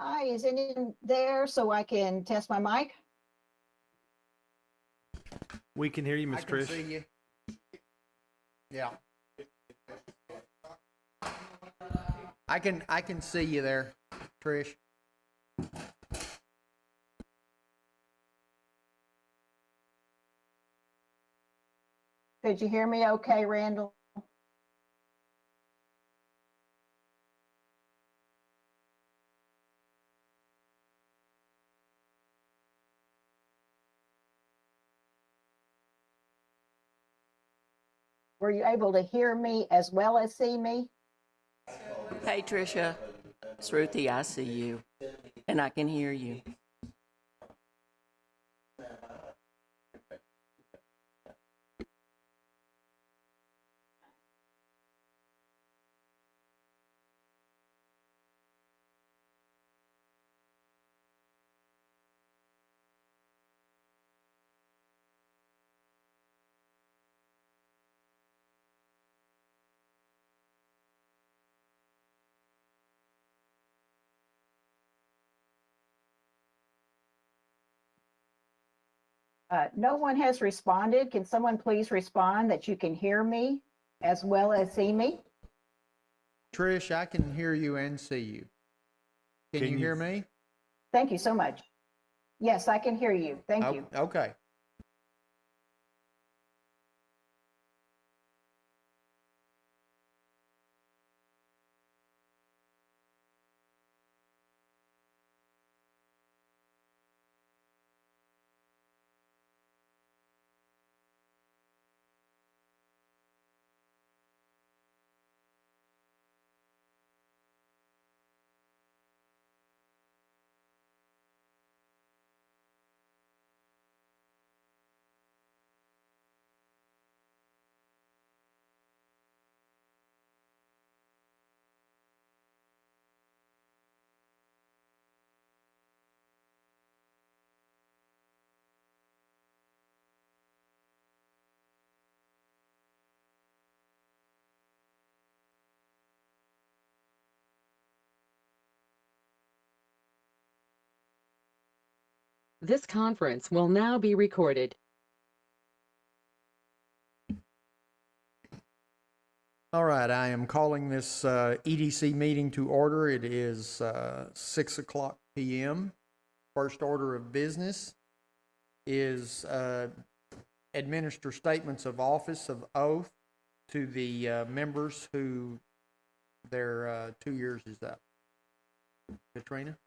Hi, is anyone there so I can test my mic? We can hear you, Miss Trish. I can see you. Yeah. I can see you there, Trish. Could you hear me okay, Randall? Were you able to hear me as well as see me? Hey, Tricia. It's Ruthie. I see you, and I can hear you. No one has responded. Can someone please respond that you can hear me as well as see me? Trish, I can hear you and see you. Can you hear me? Thank you so much. Yes, I can hear you. Thank you. Okay. This conference will now be recorded. All right, I am calling this EDC meeting to order. It is 6 o'clock p.m. First order of business is administer statements of office of oath to the members who their 2 years is up. Katrina?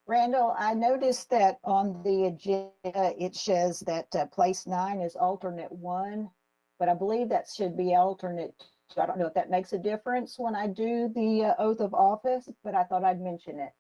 Randall, I noticed that on the agenda, it says that place 9 is alternate 1, but I believe that should be alternate 2. I don't know if that makes a difference when I do the oath of office, but I thought I'd mention it.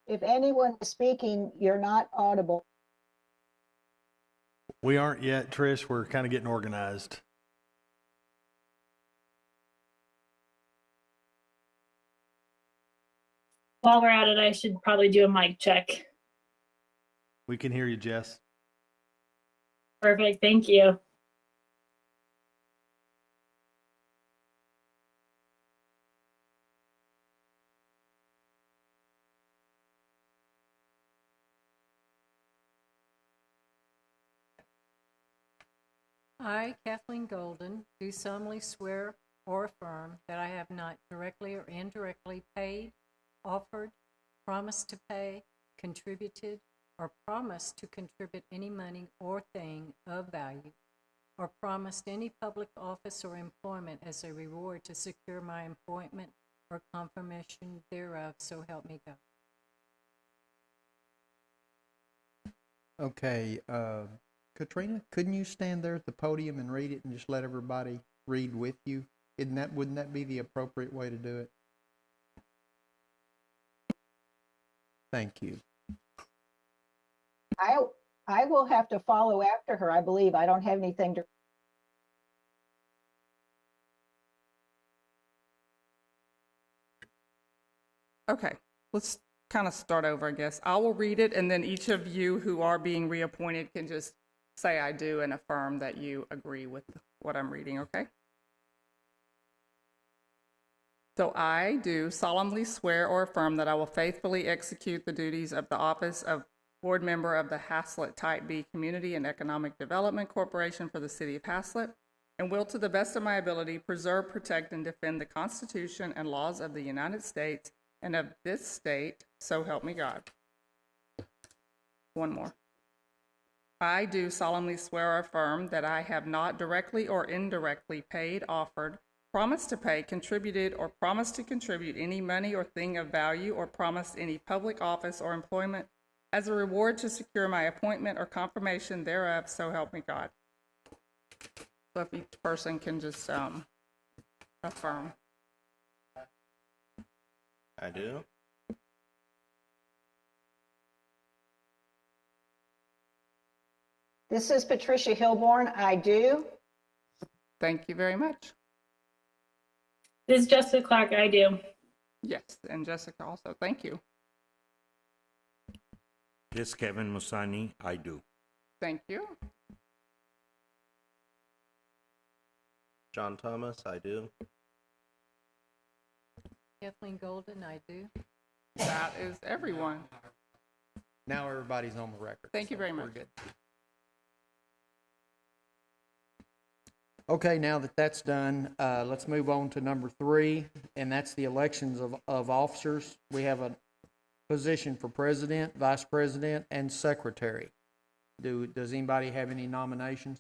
If anyone is speaking, you're not audible. We aren't yet, Trish. We're kind of getting organized. While we're at it, I should probably do a mic check. We can hear you, Jess. Perfect. Thank you. I, Kathleen Golden, do solemnly swear or affirm that I have not directly or indirectly paid, offered, promised to pay, contributed, or promised to contribute any money or thing of value, or promised any public office or employment as a reward to secure my appointment or confirmation thereof, so help me God. Okay, Katrina, couldn't you stand there at the podium and read it and just let everybody read with you? Wouldn't that be the appropriate way to do it? Thank you. I will have to follow after her, I believe. I don't have anything to. Okay, let's kind of start over, I guess. I will read it, and then each of you who are being reappointed can just say I do and affirm that you agree with what I'm reading, okay? So I do solemnly swear or affirm that I will faithfully execute the duties of the office of board member of the Haslett Type B Community and Economic Development Corporation for the City of Haslett, and will, to the best of my ability, preserve, protect, and defend the Constitution and laws of the United States and of this state, so help me God. One more. I do solemnly swear or affirm that I have not directly or indirectly paid, offered, promised to pay, contributed, or promised to contribute any money or thing of value, or promised any public office or employment as a reward to secure my appointment or confirmation thereof, so help me God. So if each person can just affirm. I do. This is Patricia Hilborn. I do. Thank you very much. This is Jessica Clark. I do. Yes, and Jessica also. Thank you. This Kevin Musani, I do. Thank you. John Thomas, I do. Kathleen Golden, I do. That is everyone. Now everybody's on the record. Thank you very We're much. good. Okay, now that that's done, let's move on to number 3, and that's the elections of officers. We have a position for president, vice president, and secretary. Does anybody have any nominations?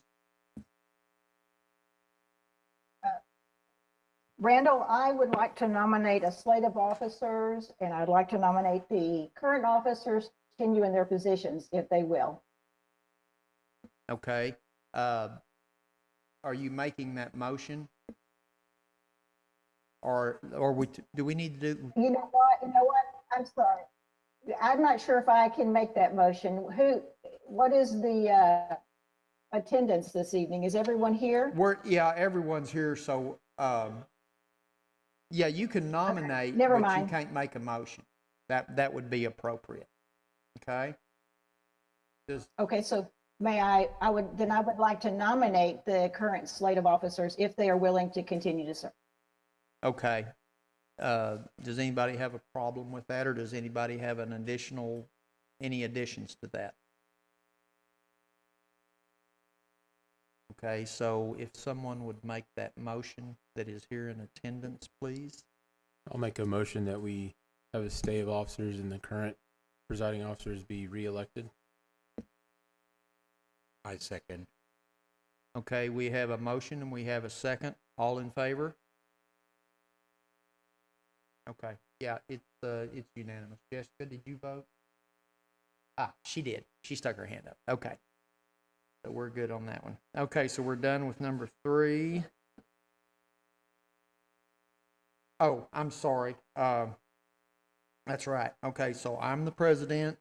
Randall, I would like to nominate a slate of officers, and I'd like to nominate the current officers to continue in their positions if they will. Okay. Are you making that motion? Or do we need to do? You know what? I'm sorry. I'm not sure if I can make that motion. What is the attendance this evening? Is everyone here? Yeah, everyone's here, so yeah, you can nominate, okay. Never but mind. you can't make a motion. That would be appropriate. Okay. Okay, so I would like to nominate the current slate of officers if they are willing to continue to serve. Okay. Does anybody have a problem with that, or does anybody have any additions to that? Okay, so if someone would make that motion that is here in attendance, please. I'll make a motion that we have a stay of officers and the current presiding officers be re-elected. I second. Okay, we have a motion and we have a second. All in favor? Okay, yeah, it's unanimous. Jessica, did you vote? She did. She stuck her hand up. Okay. So we're good on that one. Okay, so we're done with number 3. Oh, I'm sorry. That's right. Okay, so I'm the president.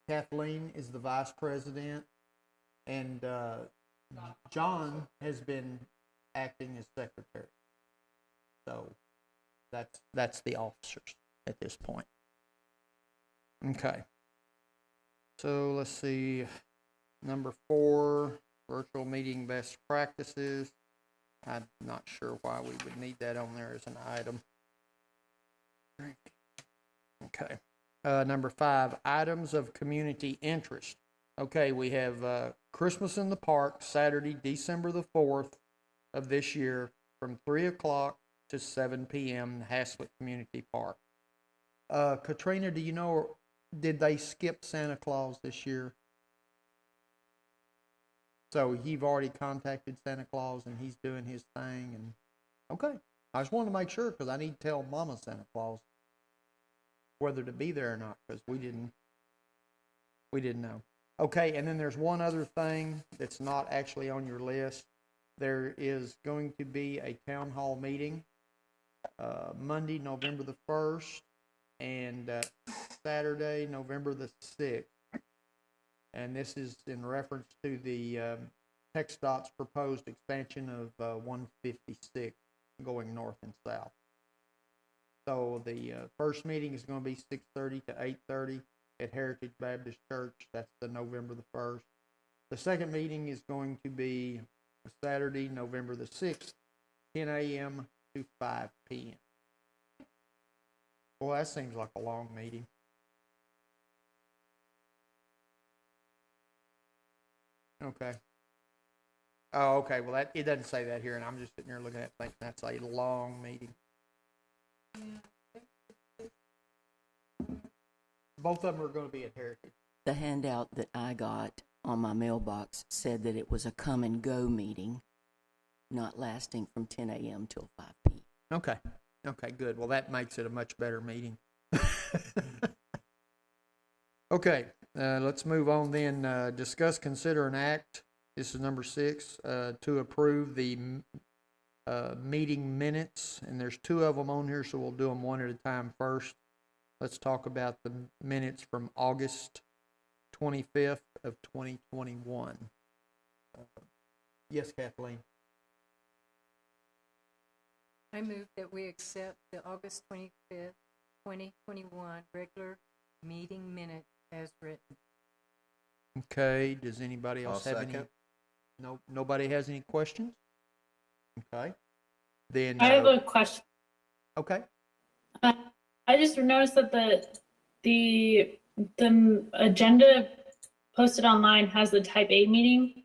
Kathleen is the vice president. And John has been acting as secretary. So that's the officers at this point. Okay. So let's see. Number 4, virtual meeting best practices. I'm not sure why we would need that on there as an item. Okay. Number 5, items of community interest. Okay, we have Christmas in the Park, Saturday, December the 4th of this year, from 3 o'clock to 7 p.m. Haslett Community Park. Katrina, do you know, did they skip Santa Claus this year? So you've already contacted Santa Claus and he's doing his thing, and okay. I just wanted to make sure because I need to tell Mama Santa Claus whether to be there or not, because we didn't know. Okay, and then there's one other thing that's not actually on your list. There is going to be a town hall meeting Monday, November the 1st, and Saturday, November the 6th. And this is in reference to the TxDOT's proposed expansion of 156 going north and south. So the first meeting is going to be 6:30 to 8:30 at Heritage Baptist Church. That's the November the 1st. The second meeting is going to be Saturday, November the 6th, 10 a.m. to 5 p.m. Well, that seems like a long meeting. Okay. Oh, okay. Well, it doesn't say that here, and I'm just sitting here looking at it thinking that's a long meeting. Both of them are going to be at Heritage. The handout that I got on my mailbox said that it was a come and go meeting, not lasting from 10 a.m. till 5 p.m. Okay. Okay, good. Well, that makes it a much better meeting. Okay, let's move on then. Discuss, consider, and act. This is number 6, to approve the meeting minutes. And there's 2 of them on here, so we'll do them one at a time first. Let's talk about the minutes from August 25th of 2021. Yes, Kathleen. I move that we accept the August 25th, 2021 regular meeting minutes as written. Okay, does anybody else I'll have any? second. No, nobody has any questions? Okay. Then I have a question. okay. I just noticed that the agenda posted online has the type A meeting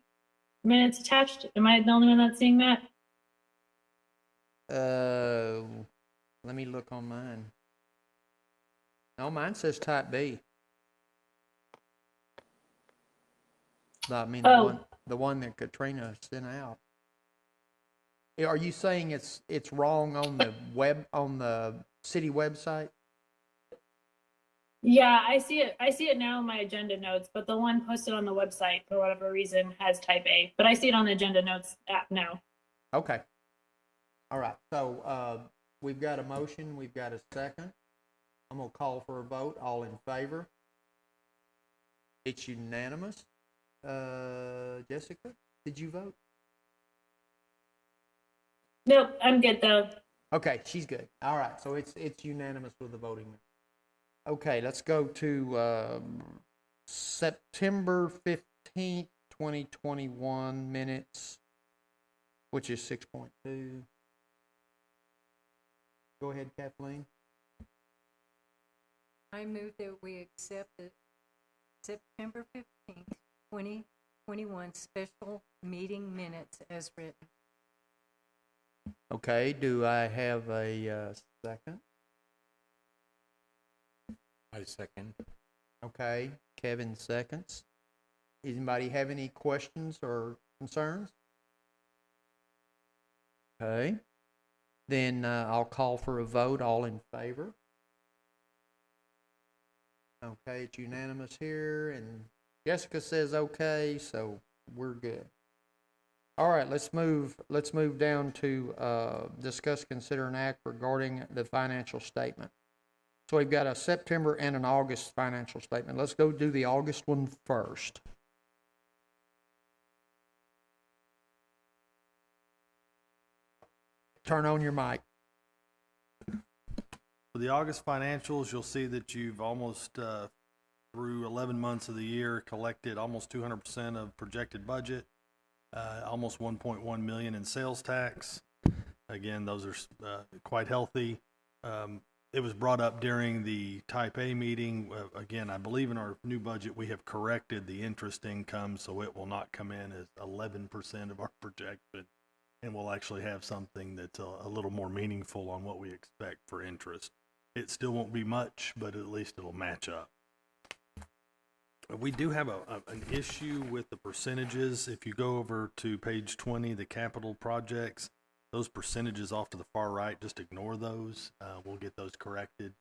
minutes attached. Am I the only one that's seeing that? Let me look on mine. No, mine says type B. I mean, the one that Katrina sent out. Are you saying it's wrong on the on the city website? Yeah, I see it. I see it now in my agenda notes, but the one posted on the website for whatever reason has type A. But I see it on the agenda notes app now. Okay. All right. So we've got a motion. We've got a second. I'm gonna call for a vote. All in favor? It's unanimous. Jessica, did you vote? Nope, I'm good though. Okay, she's good. All right, so it's unanimous with the voting. Okay, let's go to September 15th, 2021 minutes, which is 6.2. Go ahead, Kathleen. I move that we accept the September 15th, 2021 special meeting minutes as written. Okay, do I have a second? I second. Okay, Kevin seconds. Anybody have any questions or concerns? Okay, then I'll call for a vote. All in favor? Okay, it's unanimous here, and Jessica says okay, so we're good. All right, let's move down to discuss, consider, and act regarding the financial statement. So we've got a September and an August financial statement. Let's go do the August one first. Turn on your mic. For the August financials, you'll see that you've almost, through 11 months of the year, collected almost 200% of projected budget, almost 1.1 million in sales tax. Again, those are quite healthy. it was brought up during the type A meeting. Again, I believe in our new budget, we have corrected the interest income, so it will not come in as 11% of our projection. And we'll actually have something that's a little more meaningful on what we expect for interest. It still won't be much, but at least it'll match up. We do have an issue with the percentages. If you go over to page 20, the capital projects, those percentages off to the far right, just ignore those. We'll get those corrected.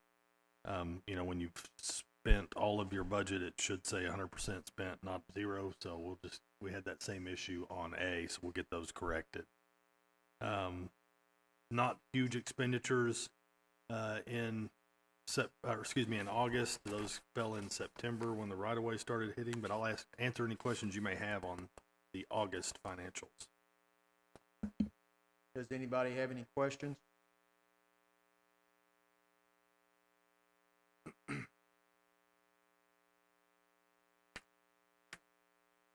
When you've spent all of your budget, it should say 100% spent, not 0. So we had that same issue on A, so we'll get those corrected. Not huge expenditures in August. Those fell in September when the right-of-way started hitting, but I'll answer any questions you may have on the August financials. Does anybody have any questions?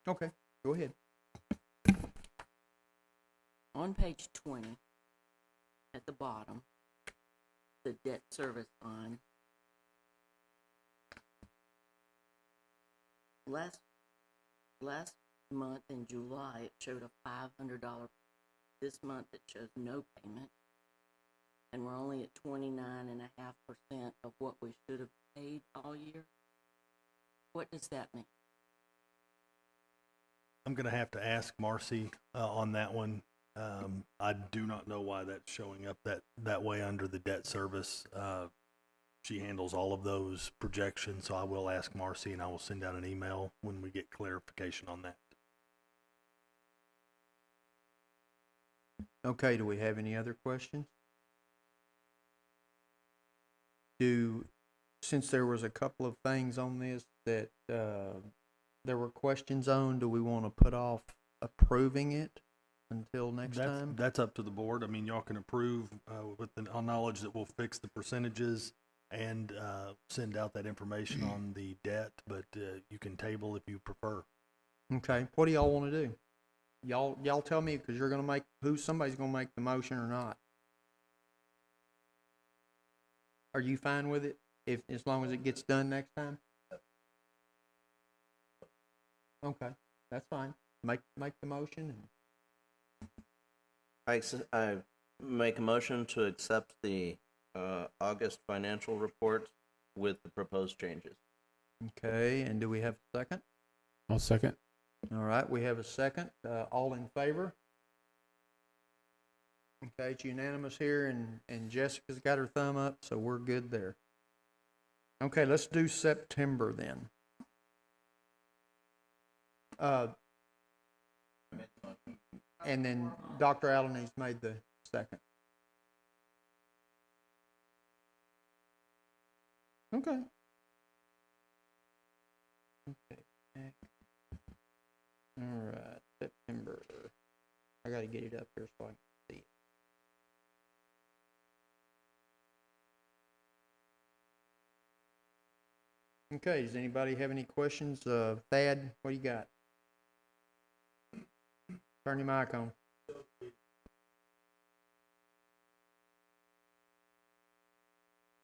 Okay, go ahead. On page 20, at the bottom, the debt service line. Last month in July, it showed a $500. This month, it shows no payment. And we're only at 29.5% of what we should have paid all year. What does that mean? I'm going to have to ask Marcy on that one. I do not know why that's showing up that way under the debt service. She handles all of those projections, so I will ask Marcy, and I will send out an email when we get clarification on that. Okay, do we have any other questions? Since there was a couple of things on this that there were questions on, do we want to put off approving it until next time? That's up to the board. I mean, y'all can approve with the knowledge that we'll fix the percentages and send out that information on the debt, but you can table if you prefer. Okay, what do y'all want to do? Y'all tell me, because you're going to make, somebody's going to make the motion or not. Are you fine with it, as long as it gets done next time? Okay, that's fine. Make the motion. I make a motion to accept the August financial report with the proposed changes. Okay, and do we have a second? I'll second. All right, we have a second. All in favor? Okay, it's unanimous here, and Jessica's got her thumb up, so we're good there. Okay, let's do September then. And then Dr. Alanis made the second. Okay. All right, September. I got to get it up here so I can see it. Okay, does anybody have any questions? Thad, what do you got? Turn your mic on.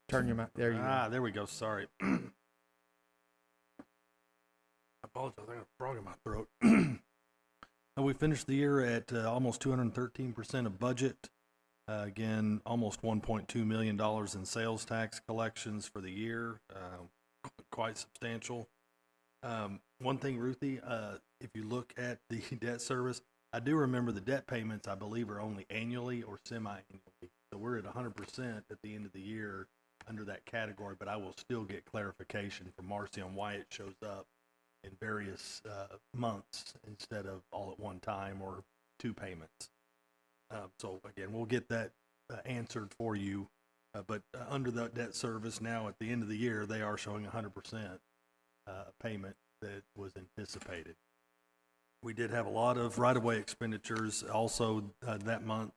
Turn your mic. There you go. There we go. Sorry. I apologize. I got a frog in my throat. We finished the year at almost 213% of budget. Again, almost $1.2 million in sales tax collections for the year. Quite substantial. One thing, Ruthie, if you look at the debt service, I do remember the debt payments, I believe, are only annually or semi-annually. So we're at 100% at the end of the year under that category, but I will still get clarification from Marcy on why it shows up in various months instead of all at one time or two payments. So again, we'll get that answered for you. But under the debt service now at the end of the year, they are showing 100% payment that was anticipated. We did have a lot of right-of-way expenditures also that month.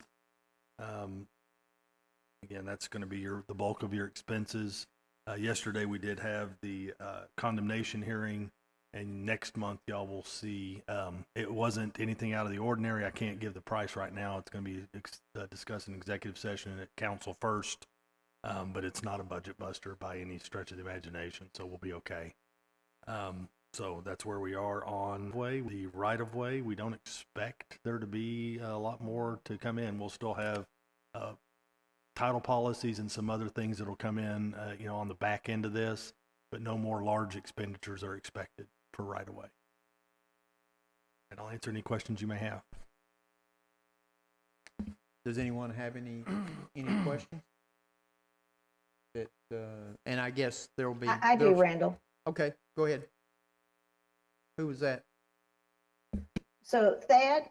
Again, that's going to be the bulk of your expenses. Yesterday we did have the condemnation hearing, and next month y'all will see it wasn't anything out of the ordinary. I can't give the price right now. It's going to be discussed in executive session at council first. but it's not a budget buster by any stretch of the imagination, so we'll be okay. So that's where we are on the right-of-way. We don't expect there to be a lot more to come in. We'll still have title policies and some other things that'll come in, on the back end of this, but no more large expenditures are expected for right-of-way. And I'll answer any questions you may have. Does anyone have any questions? And I guess there'll be. I do, Randall. Okay, go ahead. Who was that? So Thad,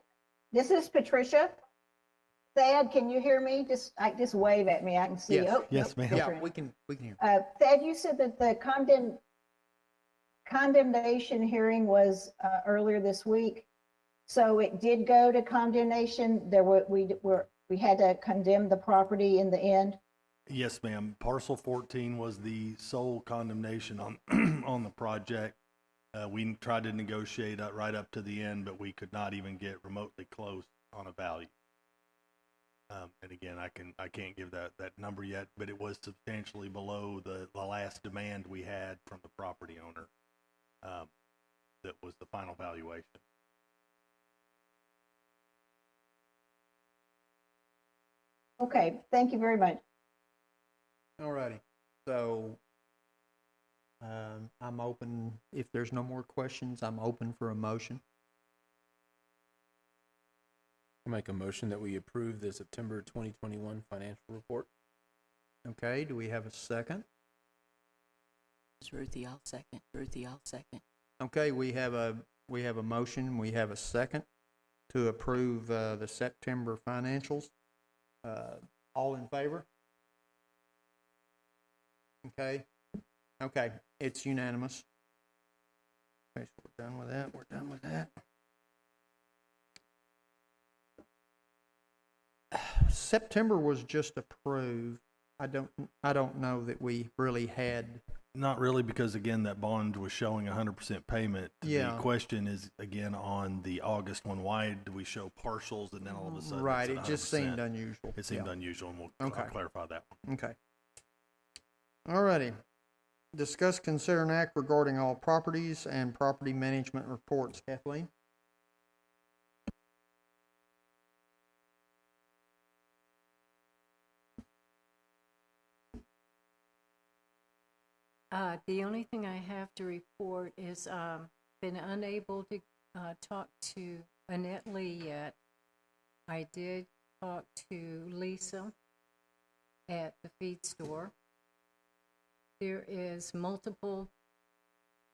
this is Patricia. Thad, can you hear me? Just wave at me. I can see you. Yes. Oh, Yes, ma'am. Yeah, we can hear. Thad, you said that the condemnation hearing was earlier this week. So it did go to condemnation. We had to condemn the property in the end. Yes, ma'am. Parcel 14 was the sole condemnation on on the project. We tried to negotiate right up to the end, but we could not even get remotely close on a value. And again, I can't give that number yet, but it was substantially below the last demand we had from the property owner. That was the final valuation. Okay, thank you very much. All righty. So I'm open. If there's no more questions, I'm open for a motion. I'll make a motion that we approve the September 2021 financial report. Okay, do we have a second? It's Ruthie, I'll second. Ruthie, I'll second. Okay, we have a motion. We have a second to approve the September financials. All in favor? Okay. Okay, it's unanimous. Okay, so we're done with that. We're done with that. September was just approved. I don't know that we really had. Not really, because again, that bond was showing 100% payment. Yeah. The question is again on the August one. Why do we show partials and then all of a sudden? Right, it's it just 100%? seemed unusual. It seemed Yeah. unusual, and we'll Okay. I'll clarify that one. Okay. All righty. Discuss, consider, and act regarding all properties and property management reports. Kathleen? The only thing I have to report is been unable to talk to Annette Lee yet. I did talk to Lisa at the feed store. There is multiple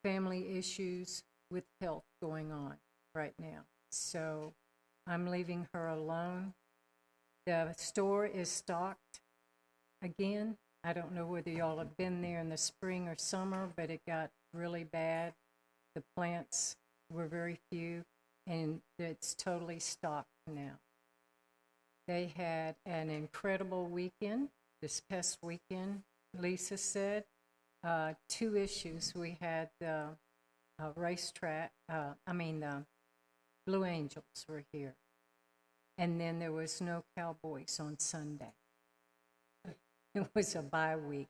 family issues with health going on right now, so I'm leaving her alone. The store is stocked again. I don't know whether y'all have been there in the spring or summer, but it got really bad. The plants were very few, and it's totally stocked now. They had an incredible weekend this past weekend, Lisa said. 2 issues. We had the racetrack, the Blue Angels were here. And then there was no Cowboys on Sunday. It was a bye week.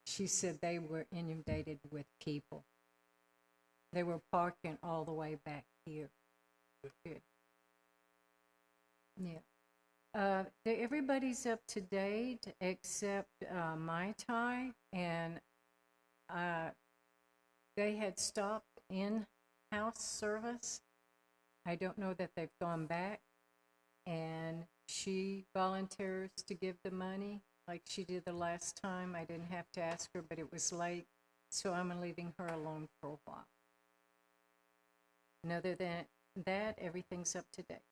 She said they were inundated with people. They were parking all the way back here. Good. Yeah. Everybody's up to date except Mai Tai, and they had stopped in-house service. I don't know that they've gone back, and she volunteers to give the money like she did the last time. I didn't have to ask her, but it was late, so I'm leaving her alone for a while. And other than that, everything's up to date.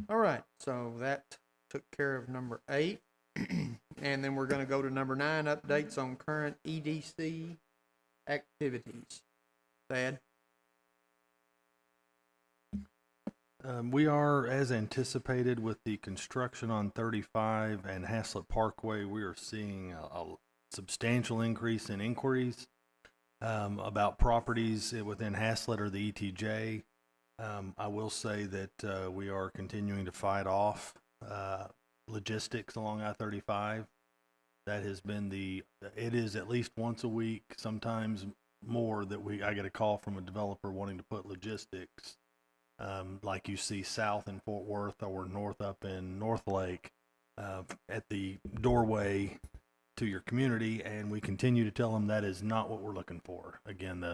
All right, so that took care of number 8. And then we're going to go to number 9, updates on current EDC activities. Thad? We are, as anticipated, with the construction on 35 and Haslett Parkway, we are seeing a substantial increase in inquiries about properties within Haslett or the ETJ. I will say that we are continuing to fight off logistics along I-35. That has been it is at least once a week, sometimes more, that I get a call from a developer wanting to put logistics, like you see south in Fort Worth or north up in North Lake, at the doorway to your community, and we continue to tell them that is not what we're looking for. Again,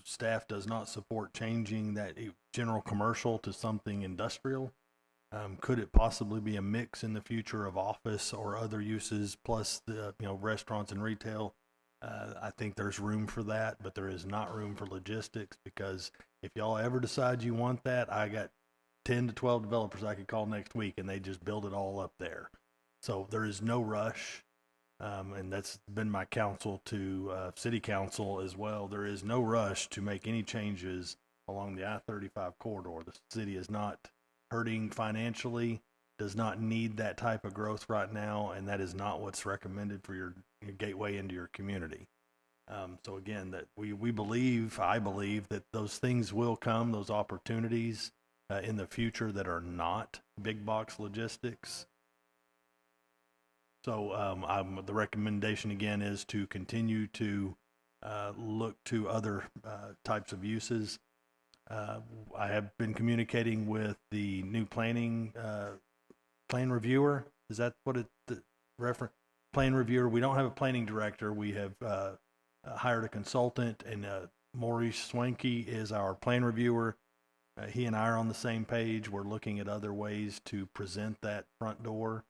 staff does not support changing that general commercial to something industrial. Could it possibly be a mix in the future of office or other uses plus the restaurants and retail? I think there's room for that, but there is not room for logistics, because if y'all ever decide you want that, I got 10 to 12 developers I could call next week and they just build it all up there. So there is no rush. And that's been my counsel to city council as well. There is no rush to make any changes along the I-35 corridor. The city is not hurting financially, does not need that type of growth right now, and that is not what's recommended for your gateway into your community. So again, that I believe that those things will come, those opportunities in the future that are not big box logistics. So the recommendation again is to continue to look to other types of uses. I have been communicating with the new plan reviewer. Is that what the reference? Plan reviewer. We don't have a planning director. We have hired a consultant, and Maurice Swanky is our plan reviewer. He and I are on the same page. We're looking at other ways to present that front door.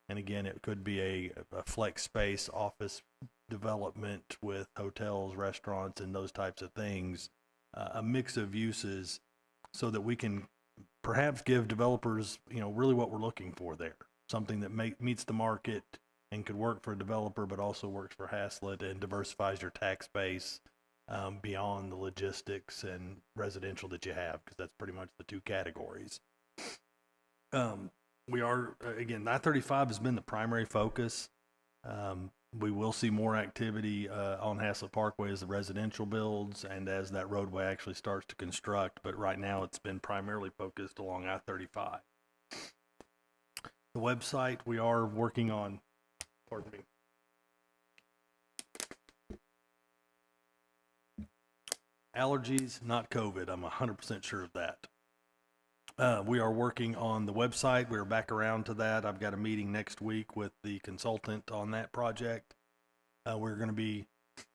And again, it could be a flex space office development with hotels, restaurants, and those types of things. A mix of uses, so that we can perhaps give developers, really what we're looking for there. Something that meets the market and could work for a developer, but also works for Haslett and diversifies your tax base beyond the logistics and residential that you have, because that's pretty much the two categories. We are, again, I-35 has been the primary focus. We will see more activity on Haslett Parkway as the residential builds and as that roadway actually starts to construct, but right now it's been primarily focused along I-35. The website we are working on, pardon me. Allergies, not COVID. I'm 100% sure of that. We are working on the website. We're back around to that. I've got a meeting next week with the consultant on that project. We're going to be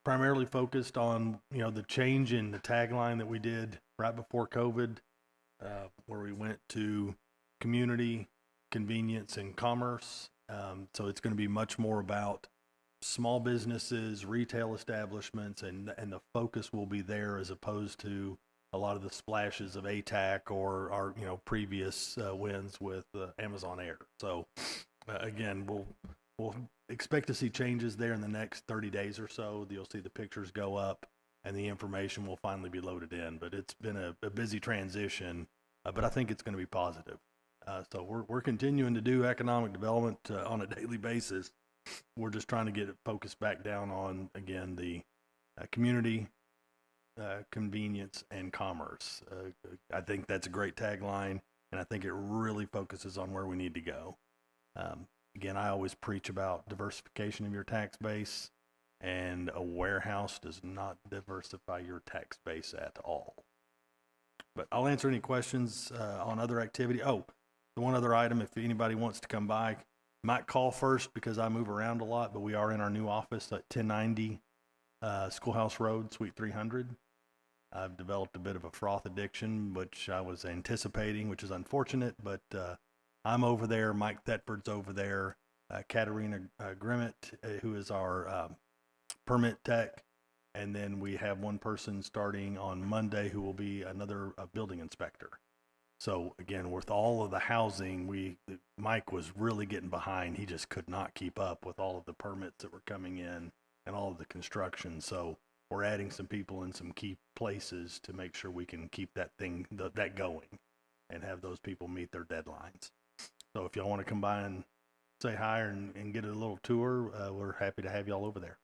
primarily focused on, the change in the tagline that we did right before COVID, where we went to community, convenience, and commerce. So it's going to be much more about small businesses, retail establishments, and the focus will be there, as opposed to a lot of the splashes of ATAC or our previous wins with Amazon Air. So again, we'll expect to see changes there in the next 30 days or so. You'll see the pictures go up and the information will finally be loaded in. But it's been a busy transition, but I think it's going to be positive. So we're continuing to do economic development on a daily basis. We're just trying to get it focused back down on, again, the community, convenience, and commerce. I think that's a great tagline, and I think it really focuses on where we need to go. Again, I always preach about diversification of your tax base, and a warehouse does not diversify your tax base at all. But I'll answer any questions on other activity. Oh, the one other item, if anybody wants to come by, might call first because I move around a lot, but we are in our new office at 1090 Schoolhouse Road, Suite 300. I've developed a bit of a froth addiction, which I was anticipating, which is unfortunate, but I'm over there. Mike Thetford's over there. Katerina Grimmett, who is our permit tech. And then we have one person starting on Monday who will be another building inspector. So again, with all of the housing, Mike was really getting behind. He just could not keep up with all of the permits that were coming in and all of the construction. So we're adding some people in some key places to make sure we can keep that going and have those people meet their deadlines. So if y'all want to come by and say hi and get a little tour, we're happy to have y'all over there.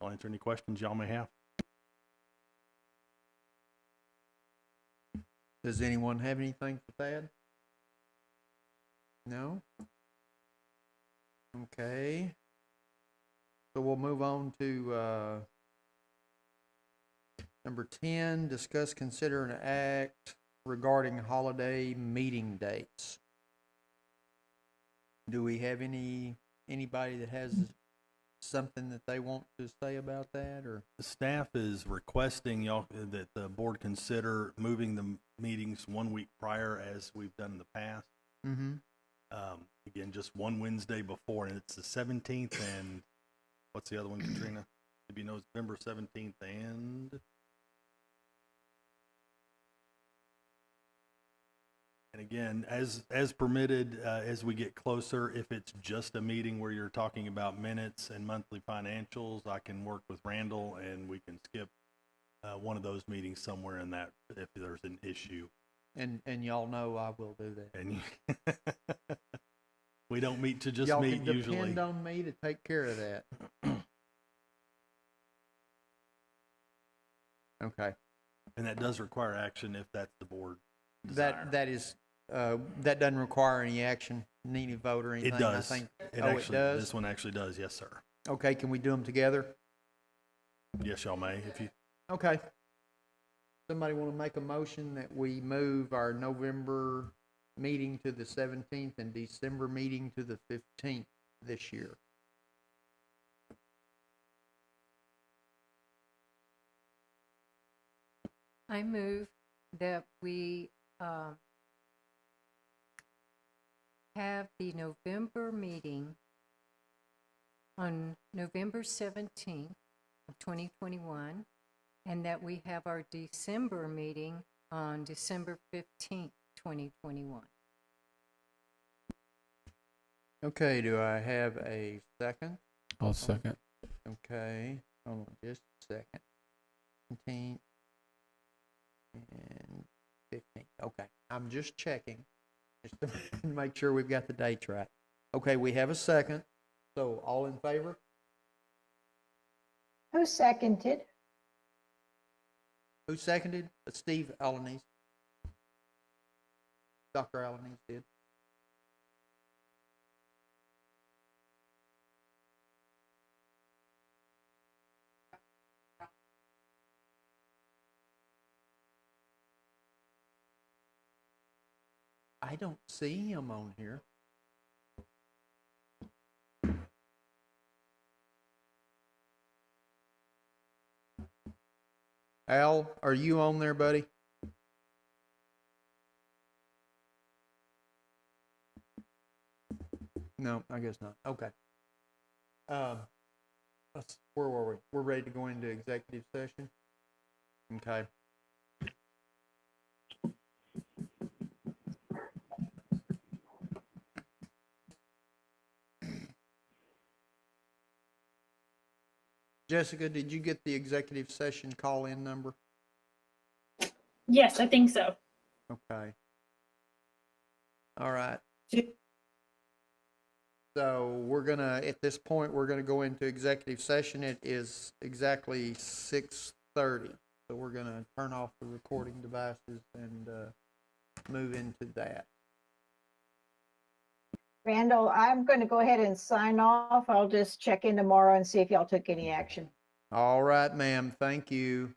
I'll answer any questions y'all may have. Does anyone have anything for Thad? No? Okay. So we'll move on to number 10, discuss, consider, and act regarding holiday meeting dates. Do we have anybody that has something that they want to say about that, or? The staff is requesting y'all that the board consider moving the meetings 1 week prior as we've done in the past. Mm-hmm. Again, just one Wednesday before, and it's the 17th and what's the other one, Katrina? If you know, it's November 17th and again, as permitted, as we get closer, if it's just a meeting where you're talking about minutes and monthly financials, I can work with Randall and we can skip one of those meetings somewhere in that if there's an issue. And y'all know I will do that. And we don't meet to just y'all meet can usually. Depend on me to take care of that. Okay. And that does require action if that's the board desire. That doesn't require any action, need a vote or anything. It does. I think. It It does. This one actually does. Yes, sir. Okay, can we do them together? Yes, y'all may. If you Okay. Somebody want to make a motion that we move our November meeting to the 17th and December meeting to the 15th this year? I move that we have the November meeting on November 17th of 2021, and that we have our December meeting on December 15th, 2021. Okay, do I have a second? I'll second. Okay, hold on just a second. 17th and 15th. Okay, I'm just checking just to make sure we've got the dates right. Okay, we have a second. So all in favor? Who seconded? Who seconded? Steve Alanis. Dr. Alanis did. I don't see him on here. Al, are you on there, buddy? No, I guess not. Okay. Where were we? We're ready to go into executive session. Okay. Jessica, did you get the executive session call-in number? Yes, I think so. Okay. All right. So we're gonna, at this point, we're gonna go into executive session. It is exactly 6:30. So we're gonna turn off the recording devices and move into that. Randall, I'm going to go ahead and sign off. I'll just check in tomorrow and see if y'all took any action. All right, ma'am. Thank you.